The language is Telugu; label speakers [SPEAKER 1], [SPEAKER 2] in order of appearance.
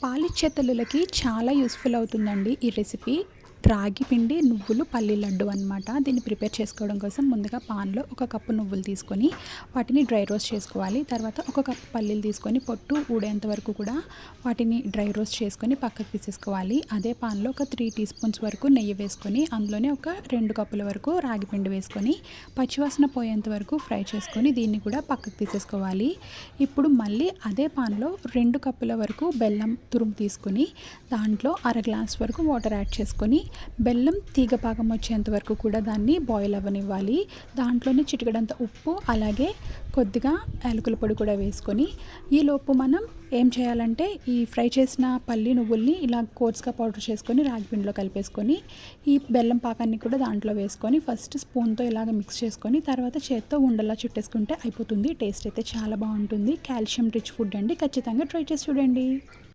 [SPEAKER 1] పాలిచ్చే తల్లులకి చాలా యూస్ఫుల్ అవుతుందండి ఈ రెసిపీ. రాగి పిండి నువ్వులు పల్లి లడ్డు అనమాట. దీన్ని ప్రిపేర్ చేసుకోవడం కోసం ముందుగా పాన్లో ఒక కప్పు నువ్వులు తీసుకొని వాటిని డ్రై రోస్ట్ చేసుకోవాలి. తర్వాత ఒక కప్పు పల్లీలు తీసుకొని పొట్టు ఊడేంత వరకు కూడా వాటిని డ్రై రోస్ట్ చేసుకొని పక్కకు తీసేసుకోవాలి. అదే పాన్లో ఒక 3 టీ స్పూన్స్ వరకు నెయ్యి వేసుకొని అందులోనే ఒక 2 కప్పుల వరకు రాగి పిండి వేసుకొని పచ్చివాసన పోయేంత వరకు ఫ్రై చేసుకొని దీన్ని కూడా పక్కకు తీసేసుకోవాలి. ఇప్పుడు మళ్ళీ అదే పాన్లో 2 కప్పుల వరకు బెల్లం తురుము తీసుకొని దాంట్లో అర గ్లాస్ వరకు వాటర్ యాడ్ చేసుకొని బెల్లం తీగ పాకం వచ్చేంత వరకు కూడా దాన్ని బాయిల్ అవ్వనివ్వాలి. దాంట్లోనే చిటికెడంత ఉప్పు అలాగే కొద్దిగా యాలకుల పొడి కూడా వేసుకొని ఈలోపు మనం ఏం చేయాలంటే ఈ ఫ్రై చేసిన పల్లి నువ్వుల్ని ఇలా కోర్స్గా పౌడర్ చేసుకొని రాగి పిండిలో కలిపేసుకొని ఈ బెల్లం పాకాన్ని కూడా దాంట్లో వేసుకొని ఫస్ట్ స్పూన్తో ఇలాగ మిక్స్ చేసుకొని తర్వాత చేత్తో ఉండలా చుట్టేసుకుంటే అయిపోతుంది. టేస్ట్ అయితే చాలా బాగుంటుంది. కాల్షియం రిచ్ ఫుడ్ అండి, ఖచ్చితంగా ట్రై చేసి చూడండి.